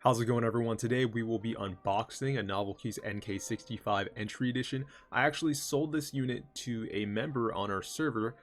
How's it going, everyone? Today we will be unboxing a NovelKeys NK65 entry edition. I actually sold this unit to a member on our server.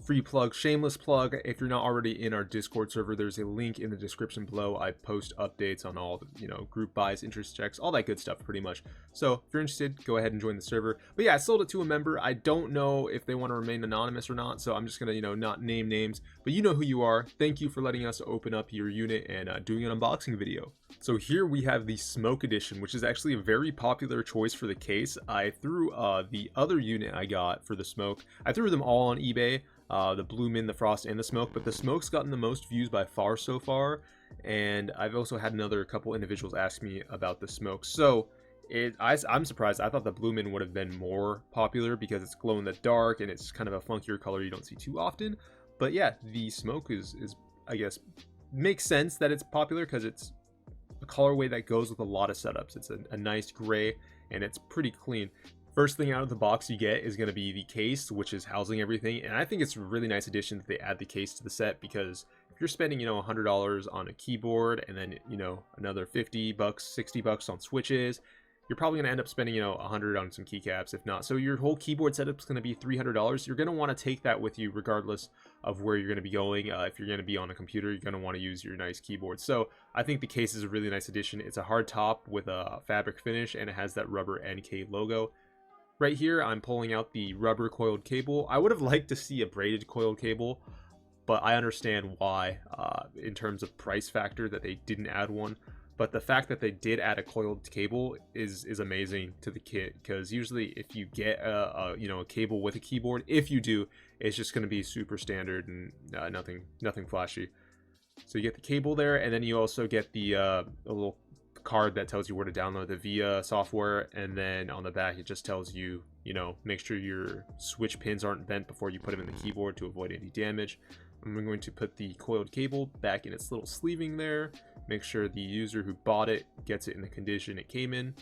Free plug, shameless plug. If you're not already in our Discord server, there's a link in the description below. I post updates on all the, group buys, interest checks, all that good stuff pretty much. So if you're interested, go ahead and join the server. But yeah, I sold it to a member. I don't know if they want to remain anonymous or not, so I'm just gonna, not name names, but you know who you are. Thank you for letting us open up your unit and doing an unboxing video. So here we have the Smoke Edition, which is actually a very popular choice for the case. I threw the other unit I got for the Smoke. I threw them all on eBay. The Blue Min, the Frost, and the Smoke, but the Smoke's gotten the most views by far so far, and I've also had another couple individuals ask me about the Smoke. So I'm surprised. I thought the Blue Min would have been more popular because it's glow in the dark and it's kind of a funkier color you don't see too often. But yeah, the Smoke is I guess makes sense that it's popular because it's a colorway that goes with a lot of setups. It's a nice gray and it's pretty clean. First thing out of the box you get is going to be the case, which is housing everything, and I think it's a really nice addition that they add the case to the set, because if you're spending $100 on a keyboard and then another $50 $60 on switches, you're probably going to end up spending $100 on some keycaps, if not. So your whole keyboard setup is going to be $300. You're going to want to take that with you regardless of where you're going to be going. If you're going to be on a computer, you're going to want to use your nice keyboard. So I think the case is a really nice addition. It's a hard top with a fabric finish, and it has that rubber NK logo. Right here, I'm pulling out the rubber coiled cable. I would have liked to see a braided coiled cable, but I understand why in terms of price factor that they didn't add one. But the fact that they did add a coiled cable is amazing to the kit, because usually if you get a cable with a keyboard, if you do, it's just going to be super standard and nothing flashy. So you get the cable there, and then you also get the a little card that tells you where to download the VIA software, and then on the back it just tells you, make sure your switch pins aren't bent before you put them in the keyboard to avoid any damage. I'm going to put the coiled cable back in its little sleeving there, make sure the user who bought it gets it in the condition it came in,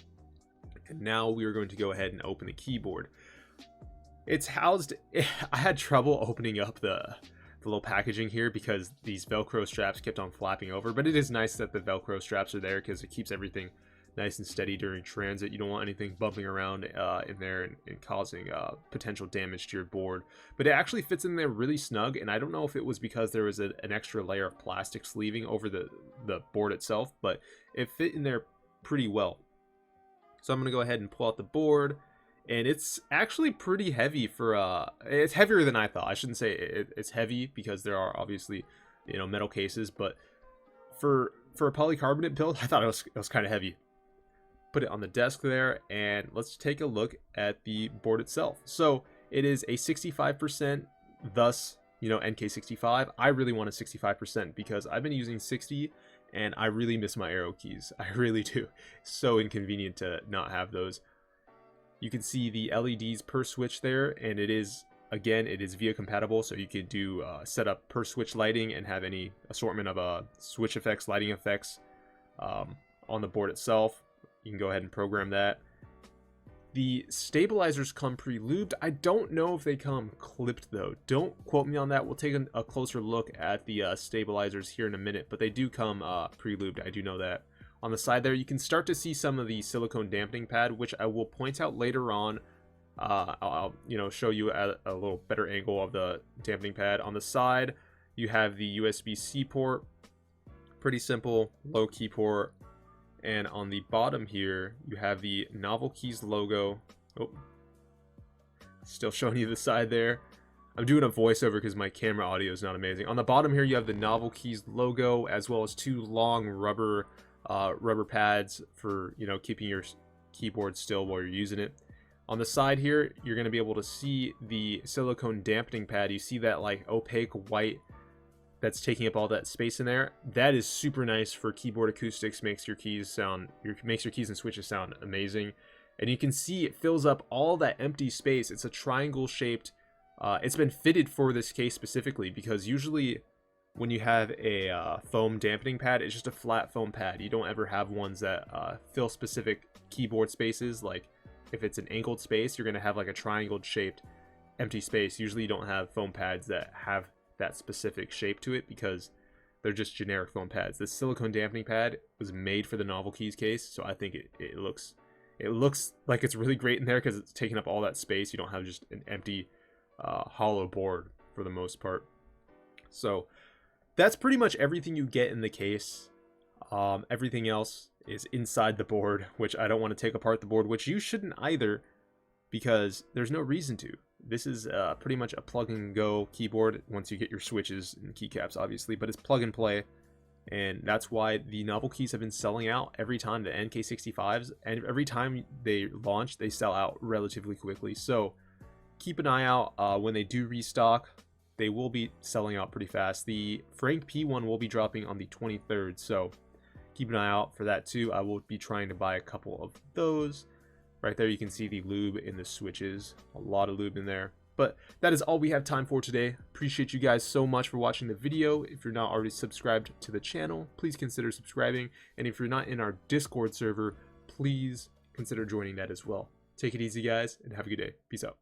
and now we are going to go ahead and open the keyboard. It's housed I had trouble opening up the little packaging here because these Velcro straps kept on flapping over, but it is nice that the Velcro straps are there because it keeps everything nice and steady during transit. You don't want anything bumping around in there and causing potential damage to your board. But it actually fits in there really snug, and I don't know if it was because there was an extra layer of plastic sleeving over the board itself, but it fit in there pretty well. So I'm going to go ahead and pull out the board. And it's actually pretty heavy for it's heavier than I thought. I shouldn't say it's heavy because there are obviously metal cases, but for a polycarbonate build, I thought it was kind of heavy. Put it on the desk there, and let's take a look at the board itself. So it is a 65%, thus NK65. I really want a 65% because I've been using 60 and I really miss my arrow keys. I really do. So inconvenient to not have those. You can see the LEDs per switch there, and it is VIA compatible, so you could do set up per switch lighting and have any assortment of switch effects, lighting effects on the board itself. You can go ahead and program that. The stabilizers come pre-lubed. I don't know if they come clipped though. Don't quote me on that. We'll take a closer look at the stabilizers here in a minute, but they do come pre-lubed. I do know that. On the side there, you can start to see some of the silicone dampening pad, which I will point out later on. I'll show you at a little better angle of the dampening pad. On the side, you have the USB-C port, pretty simple, low key port. And on the bottom here, you have the NovelKeys logo. Oh, still showing you the side there. I'm doing a voiceover because my camera audio is not amazing. On the bottom here, you have the NovelKeys logo, as well as two long rubber pads for keeping your keyboard still while you're using it. On the side here, you're going to be able to see the silicone dampening pad. You see that like opaque white that's taking up all that space in there. That is super nice for keyboard acoustics. Makes your keys and switches sound amazing. And you can see it fills up all that empty space. It's a triangle shaped. It's been fitted for this case specifically because usually when you have a foam dampening pad, it's just a flat foam pad. You don't ever have ones that fill specific keyboard spaces. Like if it's an angled space, you're going to have like a triangle shaped empty space. Usually you don't have foam pads that have that specific shape to it because they're just generic foam pads. The silicone dampening pad was made for the NovelKeys case, so I think it looks like it's really great in there because it's taking up all that space. You don't have just an empty hollow board for the most part. So that's pretty much everything you get in the case. Everything else is inside the board, which I don't want to take apart the board, which you shouldn't either, because there's no reason to. This is pretty much a plug and go keyboard once you get your switches and keycaps, obviously, but it's plug and play. And that's why the NovelKeys have been selling out every time. The NK65s, and every time they launch, they sell out relatively quickly. So keep an eye out when they do restock. They will be selling out pretty fast. The Frank P one will be dropping on the 23rd, so keep an eye out for that too. I will be trying to buy a couple of those. Right there you can see the lube in the switches. A lot of lube in there. But that is all we have time for today. Appreciate you guys so much for watching the video. If you're not already subscribed to the channel, please consider subscribing. And if you're not in our Discord server, please consider joining that as well. Take it easy, guys, and have a good day. Peace out.